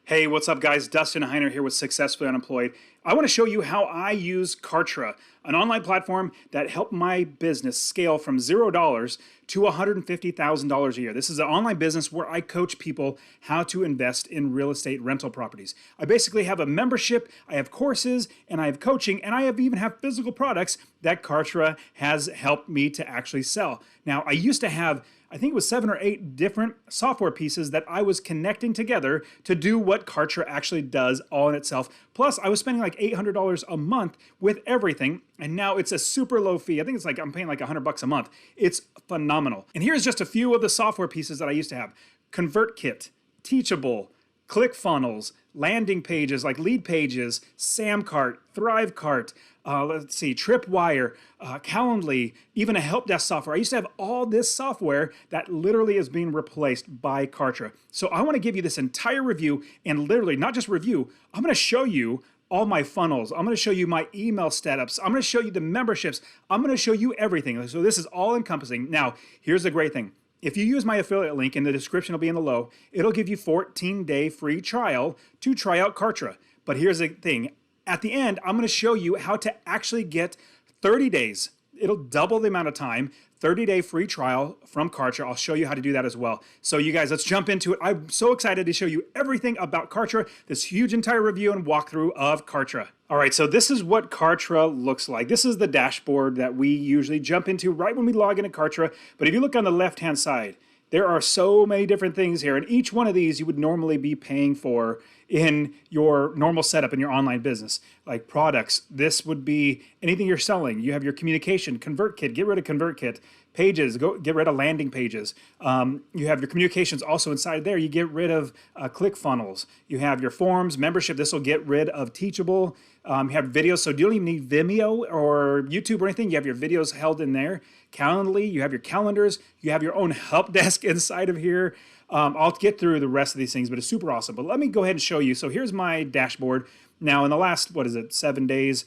Hey, what's up guys? Dustin Heiner here with Successfully Unemployed. I want to show you how I use Kartra, an online platform that helped my business scale from $0 to $150,000 a year. This is an online business where I coach people how to invest in real estate rental properties. I basically have a membership, I have courses, and I have coaching, and I even have physical products that Kartra has helped me to actually sell. Now, I used to have I think it was 7 or 8 different software pieces that I was connecting together to do what Kartra actually does all in itself. Plus, I was spending like $800 a month with everything, and now it's a super low fee. I think it's like I'm paying like $100 a month. It's phenomenal. And here's just a few of the software pieces that I used to have. ConvertKit, Teachable, ClickFunnels, landing pages like lead pages, Samcart, ThriveCart, let's see, Tripwire, Calendly, even a help desk software. I used to have all this software that literally is being replaced by Kartra. So I want to give you this entire review, and literally not just review, I'm going to show you all my funnels. I'm going to show you my email setups. I'm going to show you the memberships. I'm going to show you everything. So this is all encompassing. Now, here's the great thing. If you use my affiliate link, in the description will be in the low, it'll give you 14-day free trial to try out Kartra. But here's the thing. At the end, I'm going to show you how to actually get 30 days. It'll double the amount of time, 30-day free trial from Kartra. I'll show you how to do that as well. So you guys, let's jump into it. I'm so excited to show you everything about Kartra, this huge entire review and walkthrough of Kartra. All right, so this is what Kartra looks like. This is the dashboard that we usually jump into right when we log into Kartra. But if you look on the left-hand side, there are so many different things here, and each one of these you would normally be paying for in your normal setup in your online business. Like products, this would be anything you're selling. You have your communication, ConvertKit, get rid of ConvertKit. Pages, get rid of landing pages. You have your communications also inside there. You get rid of ClickFunnels. You have your forms, membership. This will get rid of Teachable. You have videos, so you don't even need Vimeo or YouTube or anything. You have your videos held in there. Calendly, you have your calendars. You have your own help desk inside of here. I'll get through the rest of these things, but it's super awesome. But let me go ahead and show you. So here's my dashboard. Now, in the last, 7 days,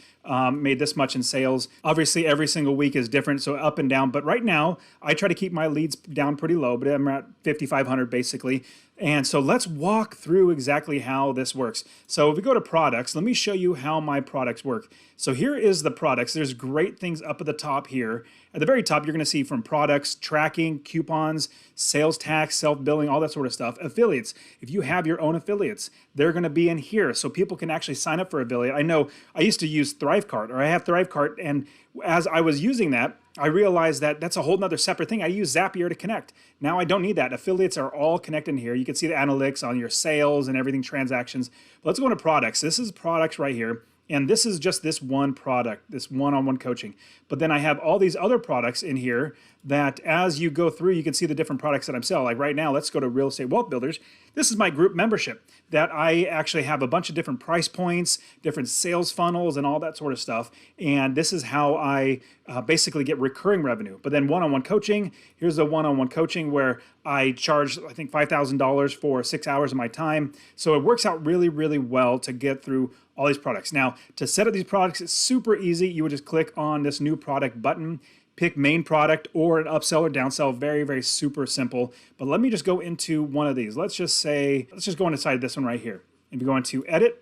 made this much in sales. Obviously, every single week is different, so up and down. But right now, I try to keep my leads down pretty low, but I'm at 5,500 basically. And so let's walk through exactly how this works. So if we go to products, let me show you how my products work. So here is the products. There's great things up at the top here. At the very top, you're going to see from products, tracking, coupons, sales tax, self-billing, all that sort of stuff. Affiliates. If you have your own affiliates, they're going to be in here so people can actually sign up for affiliate. I know I used to use ThriveCart, or I have ThriveCart, and as I was using that, I realized that that's a whole nother separate thing. I use Zapier to connect. Now I don't need that. Affiliates are all connected in here. You can see the analytics on your sales and everything, transactions. But let's go into products. This is products right here. And this is just this one product, this one-on-one coaching. But then I have all these other products in here that as you go through, you can see the different products that I'm selling. Like right now, let's go to Real Estate Wealth Builders. This is my group membership that I actually have a bunch of different price points, different sales funnels, and all that sort of stuff. And this is how I basically get recurring revenue. But then one-on-one coaching, here's the one-on-one coaching where I charge, I think, $5,000 for 6 hours of my time. So it works out really, really well to get through all these products. Now, to set up these products, it's super easy. You would just click on this new product button, pick main product or an upsell or downsell. Very, very super simple. But let me just go into one of these. Let's just go inside this one right here. If you go into edit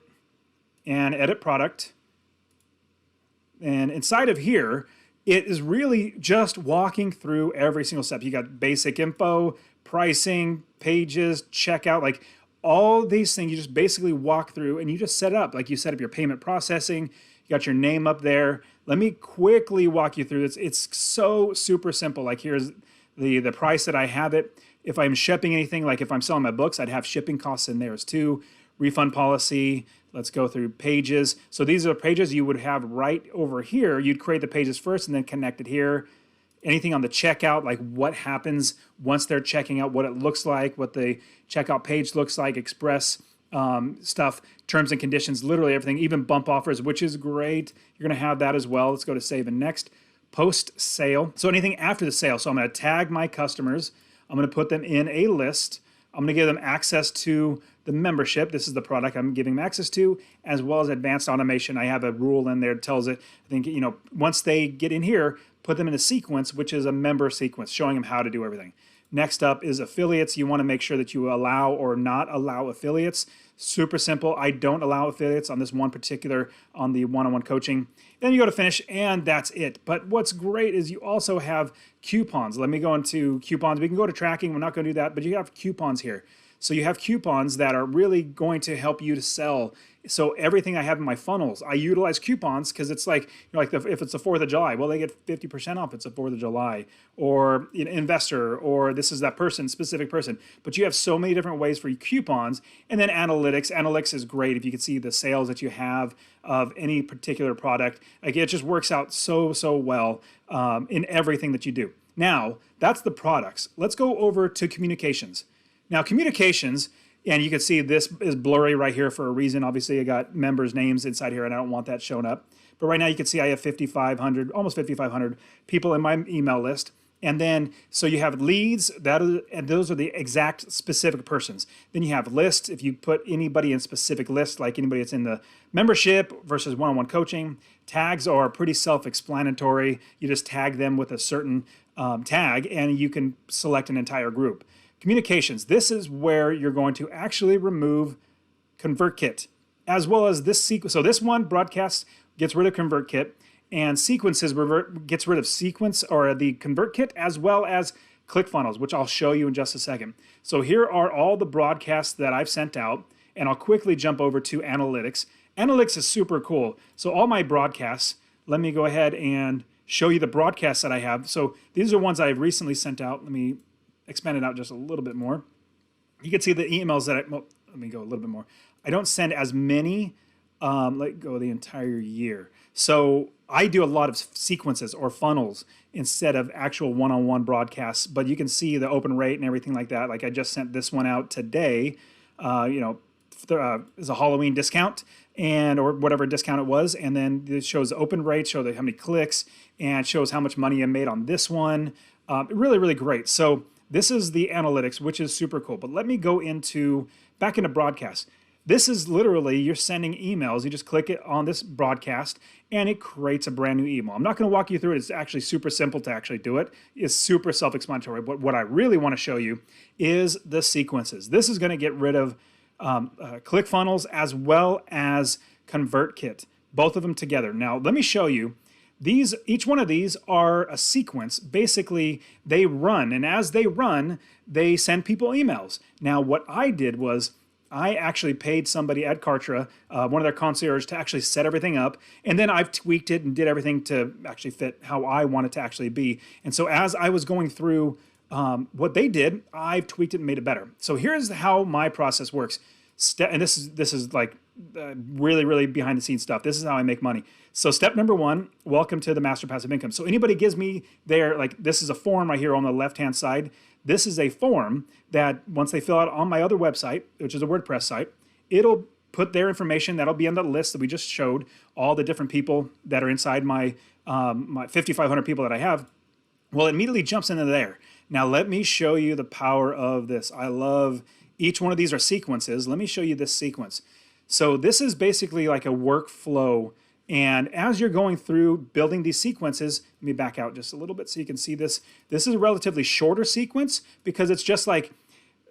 and edit product, and inside of here, it is really just walking through every single step. You got basic info, pricing, pages, checkout, like all these things you just basically walk through and you just set up. Like you set up your payment processing, you got your name up there. Let me quickly walk you through this. It's so super simple. Like here's the price that I have it. If I'm shipping anything, like if I'm selling my books, I'd have shipping costs in there as too. Refund policy. Let's go through pages. So these are pages you would have right over here. You'd create the pages first and then connect it here. Anything on the checkout, like what happens once they're checking out, what it looks like, what the checkout page looks like, express stuff, terms and conditions, literally everything, even bump offers, which is great. You're going to have that as well. Let's go to save and next. Post sale. So anything after the sale. So I'm going to tag my customers. I'm going to put them in a list. I'm going to give them access to the membership. This is the product I'm giving them access to, as well as advanced automation. I have a rule in there that tells it, I think, once they get in here, put them in a sequence, which is a member sequence, showing them how to do everything. Next up is affiliates. You want to make sure that you allow or not allow affiliates. Super simple. I don't allow affiliates on this one particular, on the one-on-one coaching. Then you go to finish, and that's it. But what's great is you also have coupons. Let me go into coupons. We can go to tracking. We're not going to do that, but you have coupons here. So you have coupons that are really going to help you to sell. So everything I have in my funnels, I utilize coupons because it's like, if it's the 4th of July, well, they get 50% off. It's the 4th of July, or investor, or this is that person, specific person. But you have so many different ways for coupons. And then analytics. Analytics is great if you can see the sales that you have of any particular product. Like, it just works out so well in everything that you do. Now, that's the products. Let's go over to communications. Now, communications, and you can see this is blurry right here for a reason. Obviously, I got members' names inside here, and I don't want that shown up. But right now, you can see I have 5,500, almost 5,500 people in my email list. And then, so you have leads, and those are the exact specific persons. Then you have lists. If you put anybody in specific lists, like anybody that's in the membership versus one-on-one coaching, tags are pretty self-explanatory. You just tag them with a certain tag, and you can select an entire group. Communications, this is where you're going to actually remove ConvertKit, as well as this sequence. So this one, broadcast, gets rid of ConvertKit, and sequences gets rid of sequence or the ConvertKit, as well as ClickFunnels, which I'll show you in just a second. So here are all the broadcasts that I've sent out, and I'll quickly jump over to analytics. Analytics is super cool. So all my broadcasts, let me go ahead and show you the broadcasts that I have. So these are ones I've recently sent out. Let me expand it out just a little bit more. You can see the emails that well, let me go a little bit more. I don't send as many, let go the entire year. So I do a lot of sequences or funnels instead of actual one-on-one broadcasts, but you can see the open rate and everything like that. Like, I just sent this one out today, is a Halloween discount, or whatever discount it was, and then it shows the open rate, shows how many clicks, and shows how much money I made on this one. Really great. So this is the analytics, which is super cool. But let me go back into broadcast. This is literally, you're sending emails. You just click it on this broadcast, and it creates a brand new email. I'm not going to walk you through it. It's actually super simple to actually do it. It's super self-explanatory. But what I really want to show you is the sequences. This is going to get rid of ClickFunnels as well as ConvertKit, both of them together. Now, let me show you. Each one of these are a sequence. Basically, they run, and as they run, they send people emails. Now, what I did was I actually paid somebody at Kartra, one of their concierge, to actually set everything up, and then I've tweaked it and did everything to actually fit how I want it to actually be. And so as I was going through what they did, I've tweaked it and made it better. So here's how my process works. And this is like really behind the scenes stuff. This is how I make money. So step number 1, welcome to the Master Passive Income. So anybody gives me this is a form right here on the left-hand side. This is a form that once they fill out on my other website, which is a WordPress site, it'll put their information. That'll be on the list that we just showed, all the different people that are inside my 5,500 people that I have. Well, it immediately jumps into there. Now let me show you the power of this. I love each one of these are sequences. Let me show you this sequence. So this is basically like a workflow. And as you're going through building these sequences, let me back out just a little bit so you can see this. This is a relatively shorter sequence because it's just like,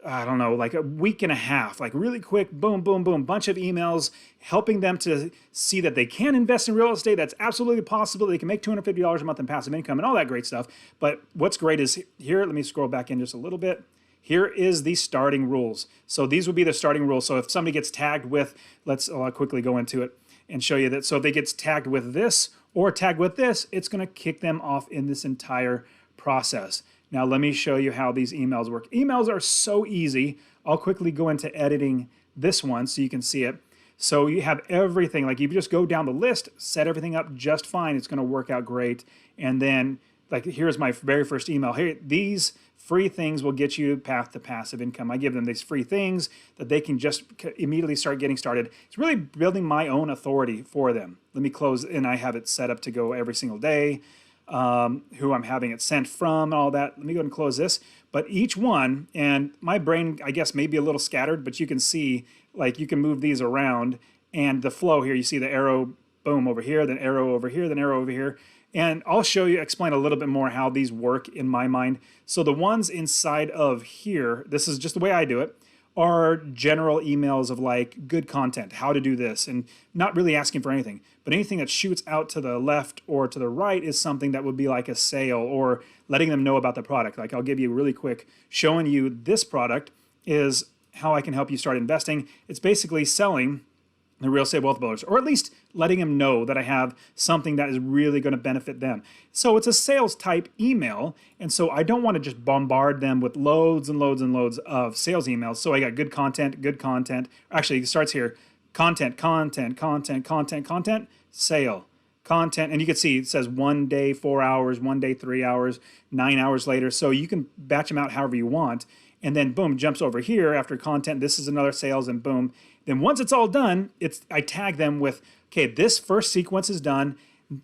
I don't know, like a week and a half, like really quick, boom, bunch of emails helping them to see that they can invest in real estate. That's absolutely possible. They can make $250 a month in passive income and all that great stuff. But what's great is here, let me scroll back in just a little bit. Here is the starting rules. So these would be the starting rules. So if somebody gets tagged with, I'll quickly go into it and show you that. So if they get tagged with this or tagged with this, it's going to kick them off in this entire process. Now let me show you how these emails work. Emails are so easy. I'll quickly go into editing this one so you can see it. So you have everything. Like, if you just go down the list, set everything up just fine, it's going to work out great. And then, like, here's my very first email. Here, these free things will get you path to passive income. I give them these free things that they can just immediately start getting started. It's really building my own authority for them. Let me close, and I have it set up to go every single day, who I'm having it sent from, all that. Let me go ahead and close this. But each one, and my brain, I guess, may be a little scattered, but you can see, like, you can move these around, and the flow here, you see the arrow boom over here, then arrow over here, then arrow over here. And I'll explain a little bit more how these work in my mind. So the ones inside of here, this is just the way I do it, are general emails of like good content, how to do this, and not really asking for anything. But anything that shoots out to the left or to the right is something that would be like a sale or letting them know about the product. Like I'll give you really quick, showing you this product is how I can help you start investing. It's basically selling the real estate wealth builders, or at least letting them know that I have something that is really going to benefit them. So it's a sales type email, and so I don't want to just bombard them with loads and loads and loads of sales emails. So I got good content. Actually, it starts here: content, sale, content, and you can see it says 1 day, 4 hours, 1 day, 3 hours, 9 hours later. So you can batch them out however you want, and then boom, jumps over here after content. This is another sales, and boom. Then once it's all done, I tag them with, okay, this first sequence is done.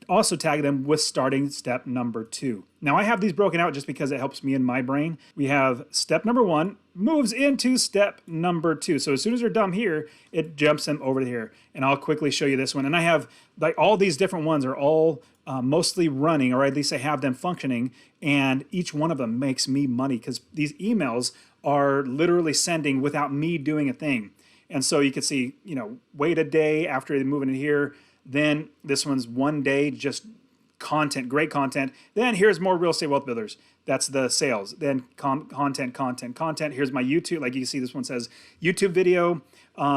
Also tag them with starting step number 2. Now I have these broken out just because it helps me in my brain. We have step number 1 moves into step number 2. So as soon as they're done here, it jumps them over to here. And I'll quickly show you this one. And I have like all these different ones are all mostly running, or at least I have them functioning. And each one of them makes me money because these emails are literally sending without me doing a thing. And so you can see, you know, wait a day after they move into here. Then this one's 1 day, just content, great content. Then here's more real estate wealth builders. That's the sales. Then content. Here's my YouTube. Like you can see, this one says YouTube video,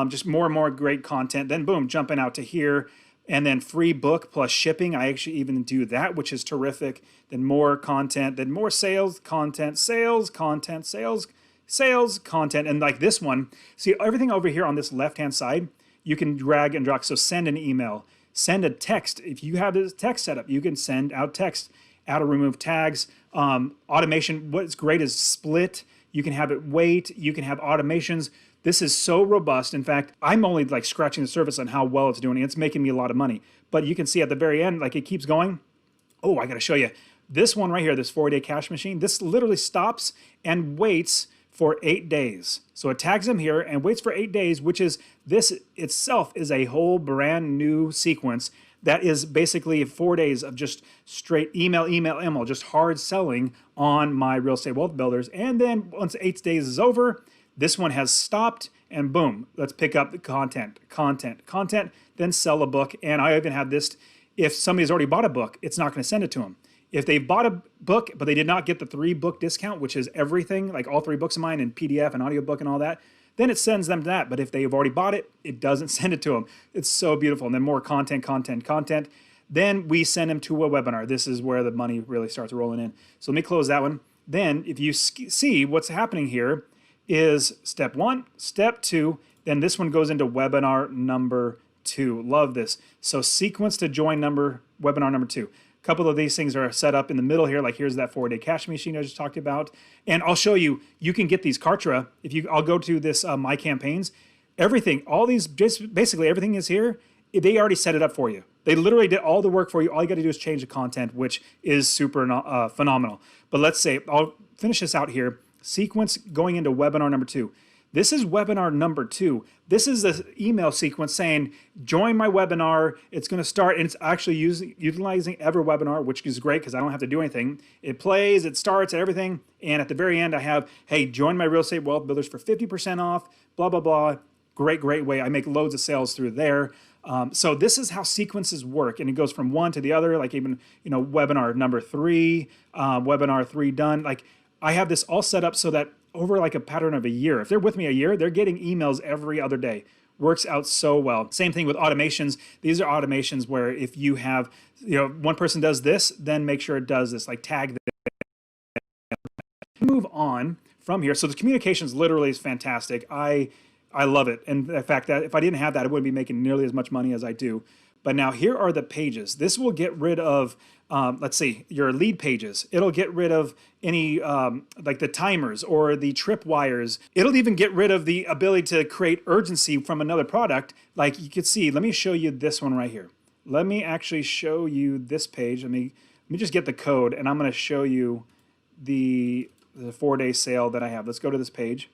just more and more great content. Then boom, jumping out to here. And then free book plus shipping. I actually even do that, which is terrific. Then more content, then more sales, content, sales, content, sales, content, and like this one, see everything over here on this left-hand side, you can drag and drop. So send an email, send a text. If you have this text set up, you can send out text, add or remove tags, automation. What's great is split. You can have it wait, you can have automations. This is so robust. In fact, I'm only like scratching the surface on how well it's doing. It's making me a lot of money. But you can see at the very end, like it keeps going. Oh, I gotta show you. This one right here, this 4-day cash machine, this literally stops and waits for 8 days. So it tags them here and waits for 8 days, which is, this itself is a whole brand new sequence that is basically 4 days of just straight email, just hard selling on my real estate wealth builders. And then once 8 days is over, this one has stopped and boom, let's pick up the content, then sell a book. And I even have this, if somebody's already bought a book, it's not gonna send it to them. If they bought a book, but they did not get the 3-book discount, which is everything, like all 3 books of mine and PDF and audiobook and all that, then it sends them that. But if they've already bought it, it doesn't send it to them. It's so beautiful. And then more content. Then we send them to a webinar. This is where the money really starts rolling in. So let me close that one. Then if you see what's happening here is step 1, step 2, then this one goes into webinar number 2. Love this. So sequence to join webinar number 2. Couple of these things are set up in the middle here, like here's that 4-day cash machine I just talked about. And I'll show you, you can get these Kartra. I'll go to this My Campaigns, everything, all these, just basically everything is here. They already set it up for you. They literally did all the work for you. All you got to do is change the content, which is super phenomenal. But let's say, I'll finish this out here. Sequence going into webinar number 2. This is webinar number 2. This is the email sequence saying, join my webinar. It's going to start, and it's actually utilizing EverWebinar, which is great because I don't have to do anything. It plays, it starts, everything. And at the very end, I have, hey, join my real estate wealth builders for 50% off, blah, blah, blah. Great way. I make loads of sales through there. So this is how sequences work, and it goes from one to the other, like even, webinar number 3, webinar 3 done. Like I have this all set up so that over like a pattern of a year, if they're with me a year, they're getting emails every other day. Works out so well. Same thing with automations. These are automations where if you have, one person does this, then make sure it does this, like tag them. Move on from here. So the communications literally is fantastic. I love it. And the fact that if I didn't have that, I wouldn't be making nearly as much money as I do. But now here are the pages. This will get rid of, let's see, your lead pages. It'll get rid of any, like the timers or the tripwires. It'll even get rid of the ability to create urgency from another product. Like you could see, let me show you this one right here. Let me actually show you this page. Let me just get the code, and I'm going to show you the 4-day sale that I have. Let's go to this page.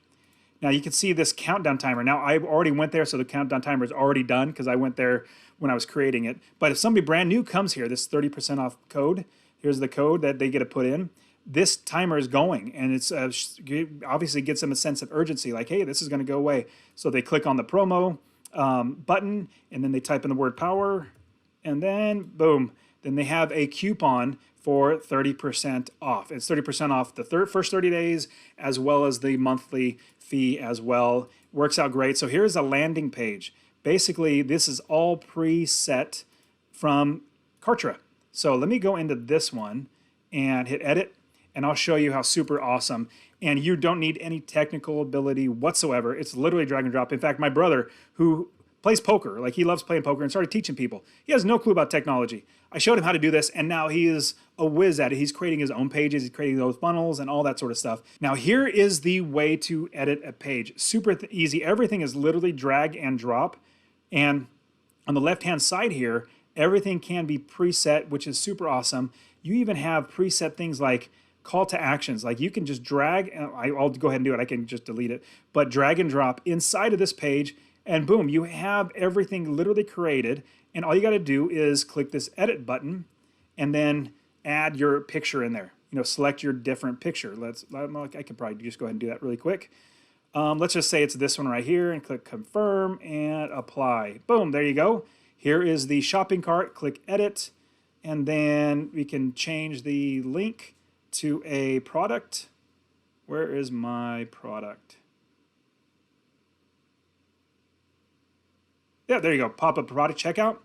Now you can see this countdown timer. Now I already went there, so the countdown timer is already done because I went there when I was creating it. But if somebody brand new comes here, this 30% off code, here's the code that they get to put in. This timer is going, and it's obviously gives them a sense of urgency, like, hey, this is going to go away. So they click on the promo button, and then they type in the word power, and then boom, then they have a coupon for 30% off. It's 30% off the first 30 days, as well as the monthly fee as well. Works out great. So here's a landing page. Basically, this is all preset from Kartra. So let me go into this one and hit edit, and I'll show you how super awesome. And you don't need any technical ability whatsoever. It's literally drag and drop. In fact, my brother, who plays poker, like he loves playing poker and started teaching people. He has no clue about technology. I showed him how to do this, and now he is a whiz at it. He's creating his own pages, he's creating those funnels and all that sort of stuff. Now here is the way to edit a page. Super easy. Everything is literally drag and drop. And on the left-hand side here, everything can be preset, which is super awesome. You even have preset things like call to actions. Like you can just drag, and I'll go ahead and do it. I can just delete it, but drag and drop inside of this page, and boom, you have everything literally created. And all you got to do is click this edit button and then add your picture in there. You know, select your different picture. I could probably just go ahead and do that really quick. Let's just say it's this one right here, and click confirm and apply. Boom, there you go. Here is the shopping cart. Click edit, and then we can change the link to a product. Where is my product? Yeah, there you go. Pop up product checkout.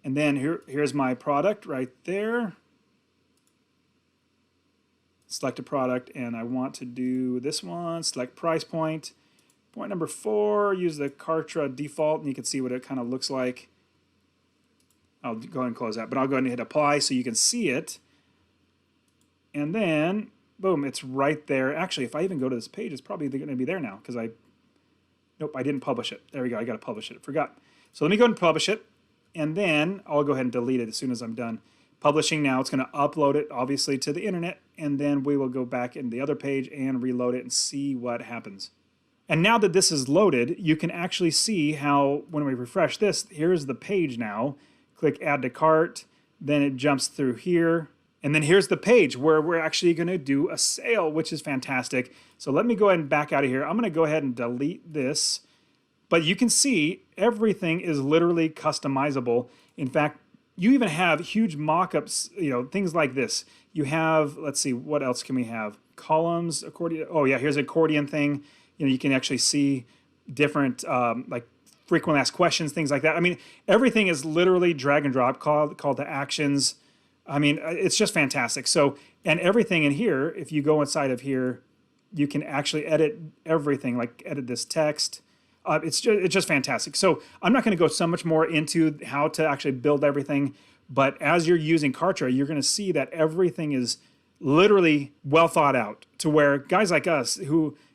And then here's my product right there. Select a product, and I want to do this one. Select price point. Point number 4, use the Kartra default, and you can see what it kind of looks like. I'll go ahead and close that, but I'll go ahead and hit apply so you can see it. And then, boom, it's right there. Actually, if I even go to this page, it's probably going to be there now because nope, I didn't publish it. There we go. I got to publish it. Forgot. So let me go ahead and publish it, and then I'll go ahead and delete it as soon as I'm done publishing. Now it's going to upload it, obviously, to the internet, and then we will go back in the other page and reload it and see what happens. And now that this is loaded, you can actually see how when we refresh this, here's the page now. Click add to cart, then it jumps through here. And then here's the page where we're actually going to do a sale, which is fantastic. So let me go ahead and back out of here. I'm going to go ahead and delete this. But you can see everything is literally customizable. In fact, you even have huge mock-ups, you know, things like this. You have, let's see, what else can we have? Columns, accordion. Oh yeah, here's an accordion thing. You know, you can actually see different like frequently asked questions, things like that. I mean, everything is literally drag and drop, call to actions. I mean, it's just fantastic. So, and everything in here, if you go inside of here, you can actually edit everything, like edit this text. It's just fantastic. So I'm not going to go so much more into how to actually build everything, but as you're using Kartra, you're going to see that everything is literally well thought out to where guys like us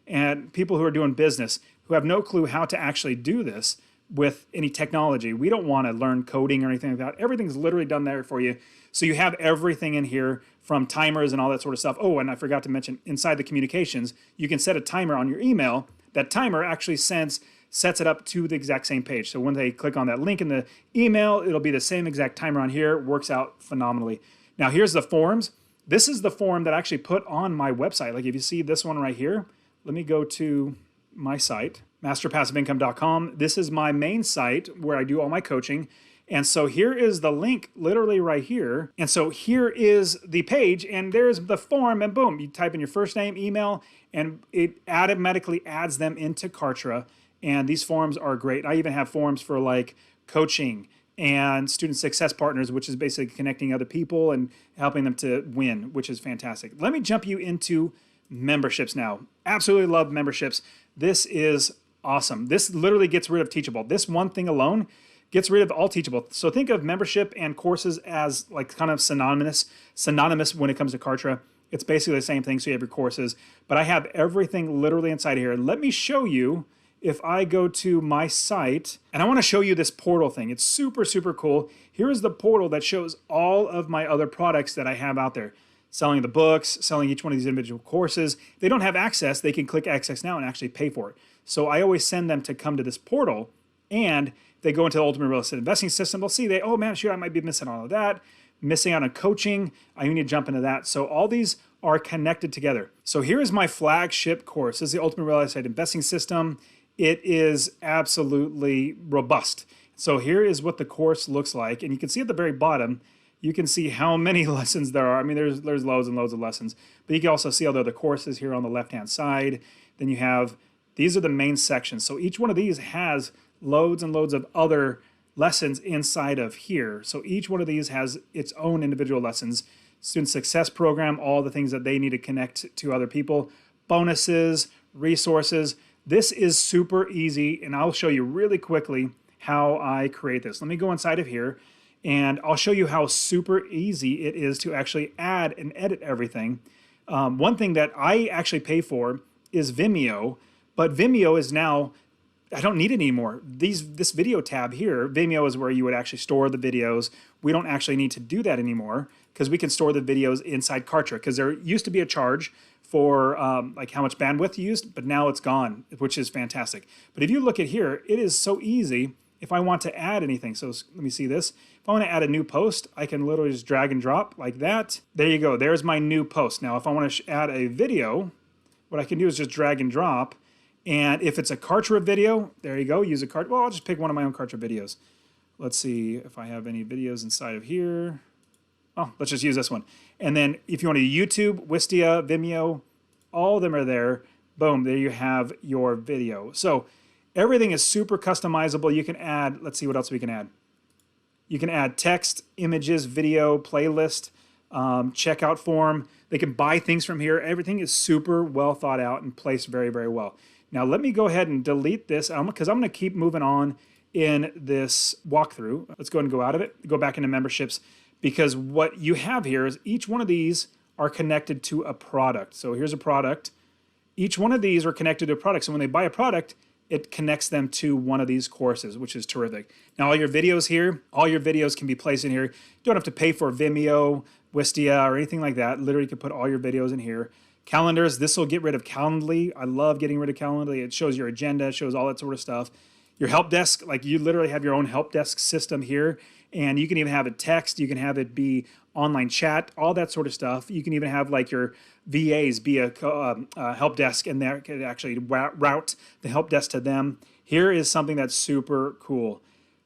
and people who are doing business who have no clue how to actually do this with any technology. We don't want to learn coding or anything like that. Everything's literally done there for you. So you have everything in here from timers and all that sort of stuff. Oh, and I forgot to mention inside the communications, you can set a timer on your email. That timer actually sets it up to the exact same page. So when they click on that link in the email, it'll be the same exact timer on here. Works out phenomenally. Now here's the forms. This is the form that I actually put on my website. Like if you see this one right here, let me go to my site, MasterPassiveIncome.com. This is my main site where I do all my coaching. And so here is the link literally right here. And so here is the page, and there's the form, and boom, you type in your first name, email, and it automatically adds them into Kartra. And these forms are great. I even have forms for like coaching and student success partners, which is basically connecting other people and helping them to win, which is fantastic. Let me jump you into memberships now. Absolutely love memberships. This is awesome. This literally gets rid of Teachable. This one thing alone gets rid of all Teachable. So think of membership and courses as like kind of synonymous when it comes to Kartra. It's basically the same thing. So you have your courses, but I have everything literally inside here. Let me show you. If I go to my site, and I want to show you this portal thing. It's super, super cool. Here is the portal that shows all of my other products that I have out there. Selling the books, selling each one of these individual courses. If they don't have access, they can click Access Now and actually pay for it. So I always send them to come to this portal, and they go into the Ultimate Real Estate Investing System. They'll see oh man, shoot, I might be missing all of that, missing out on coaching. I need to jump into that. So all these are connected together. So here is my flagship course. This is the Ultimate Real Estate Investing System. It is absolutely robust. So here is what the course looks like. And you can see at the very bottom, you can see how many lessons there are. I mean, there's loads and loads of lessons. But you can also see all the other courses here on the left-hand side. Then you have, these are the main sections. So each one of these has loads and loads of other lessons inside of here. So each one of these has its own individual lessons. Student success program, all the things that they need to connect to other people, bonuses, resources. This is super easy, and I'll show you really quickly how I create this. Let me go inside of here, and I'll show you how super easy it is to actually add and edit everything. One thing that I actually pay for is Vimeo, but Vimeo is now, I don't need it anymore. This video tab here, Vimeo is where you would actually store the videos. We don't actually need to do that anymore because we can store the videos inside Kartra, because there used to be a charge for like how much bandwidth you used, but now it's gone, which is fantastic. But if you look at here, it is so easy if I want to add anything. So let me see this. If I want to add a new post, I can literally just drag and drop like that. There you go. There's my new post. Now, if I want to add a video, what I can do is just drag and drop. And if it's a Kartra video, there you go, use a Kartra. Well, I'll just pick one of my own Kartra videos. Let's see if I have any videos inside of here. Oh, let's just use this one. And then if you want to YouTube, Wistia, Vimeo, all of them are there. Boom, there you have your video. So everything is super customizable. You can add, let's see what else we can add. You can add text, images, video, playlist, checkout form. They can buy things from here. Everything is super well thought out and placed very, very well. Now let me go ahead and delete this because I'm going to keep moving on in this walkthrough. Let's go ahead and go out of it, go back into memberships, because what you have here is each one of these are connected to a product. So here's a product. Each one of these are connected to a product. So when they buy a product, it connects them to one of these courses, which is terrific. Now all your videos here, all your videos can be placed in here. You don't have to pay for Vimeo, Wistia, or anything like that. Literally, you can put all your videos in here. Calendars, this will get rid of Calendly. I love getting rid of Calendly. It shows your agenda, it shows all that sort of stuff. Your help desk, like you literally have your own help desk system here, and you can even have it text, you can have it be online chat, all that sort of stuff. You can even have like your VAs be a help desk, and that can actually route the help desk to them. Here is something that's super cool.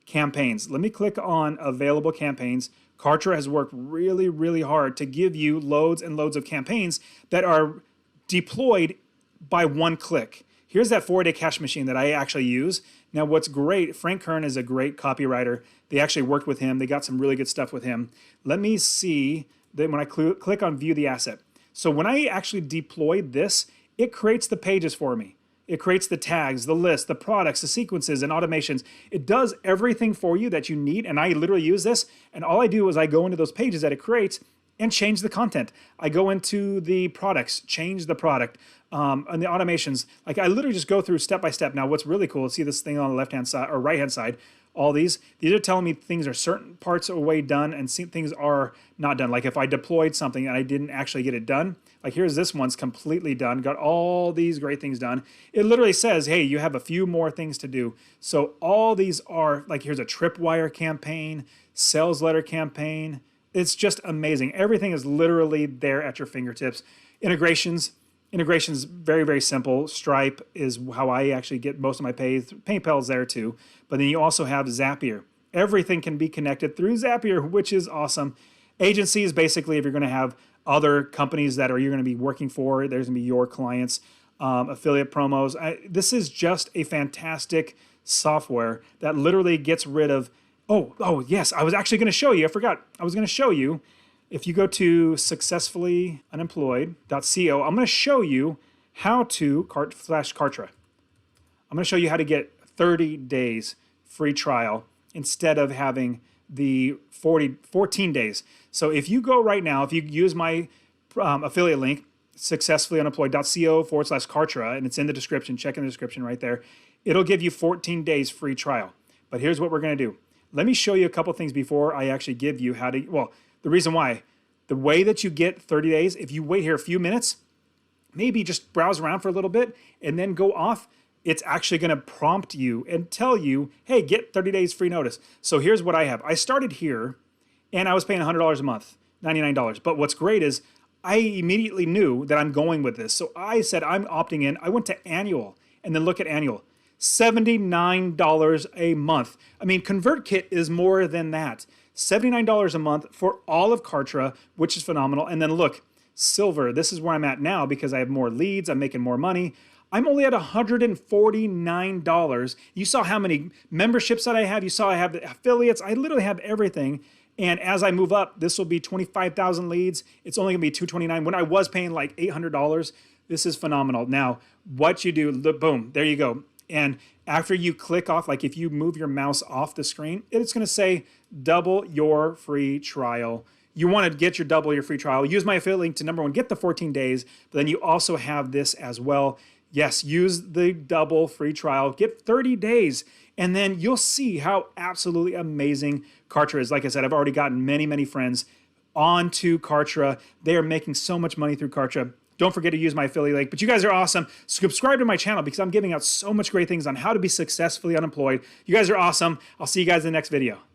Campaigns. Let me click on available campaigns. Kartra has worked really, really hard to give you loads and loads of campaigns that are deployed by one click. Here's that 4-day cash machine that I actually use. Now, what's great, Frank Kern is a great copywriter. They actually worked with him. They got some really good stuff with him. Let me see that when I click on view the asset. So when I actually deployed this, it creates the pages for me. It creates the tags, the list, the products, the sequences, and automations. It does everything for you that you need, and I literally use this, and all I do is I go into those pages that it creates and change the content. I go into the products, change the product, and the automations. Like I literally just go through step by step. Now, what's really cool, see this thing on the left-hand side or right-hand side, all these are telling me things are certain parts of a way done and things are not done. Like if I deployed something and I didn't actually get it done, like here's this one's completely done, got all these great things done. It literally says, hey, you have a few more things to do. So all these are, like here's a tripwire campaign, sales letter campaign. It's just amazing. Everything is literally there at your fingertips. Integrations very, very simple. Stripe is how I actually get most of my pay. PayPal's there too. But then you also have Zapier. Everything can be connected through Zapier, which is awesome. Agencies, basically, if you're going to have other companies that you're going to be working for, there's going to be your clients. Affiliate promos. This is just a fantastic software that literally gets rid of, oh yes, I was actually going to show you. I forgot. I was going to show you. If you go to successfullyunemployed.co, I'm going to show you how to /Kartra. I'm going to show you how to get 30 days free trial instead of having the 14 days. So if you go right now, if you use my affiliate link, successfullyunemployed.co /Kartra, and it's in the description, check in the description right there, it'll give you 14 days free trial. But here's what we're going to do. Let me show you a couple things before I actually give you how to, well, the reason why, the way that you get 30 days, if you wait here a few minutes, maybe just browse around for a little bit and then go off, it's actually going to prompt you and tell you, hey, get 30 days free notice. So here's what I have. I started here and I was paying $100 a month, $99. But what's great is I immediately knew that I'm going with this. So I said, I'm opting in. I went to annual and then look at annual. $79 a month. I mean, ConvertKit is more than that. $79 a month for all of Kartra, which is phenomenal. And then look, silver, this is where I'm at now because I have more leads, I'm making more money. I'm only at $149. You saw how many memberships that I have. You saw I have the affiliates. I literally have everything. And as I move up, this will be 25,000 leads. It's only gonna be $229. When I was paying like $800, this is phenomenal. Now, what you do, boom, there you go. And after you click off, like if you move your mouse off the screen, it's gonna say double your free trial. You wanna get your double your free trial. Use my affiliate link to number one, get the 14 days, but then you also have this as well. Yes, use the double free trial, get 30 days, and then you'll see how absolutely amazing Kartra is. Like I said, I've already gotten many, many friends onto Kartra. They are making so much money through Kartra. Don't forget to use my affiliate link. But you guys are awesome. Subscribe to my channel because I'm giving out so much great things on how to be successfully unemployed. You guys are awesome. I'll see you guys in the next video.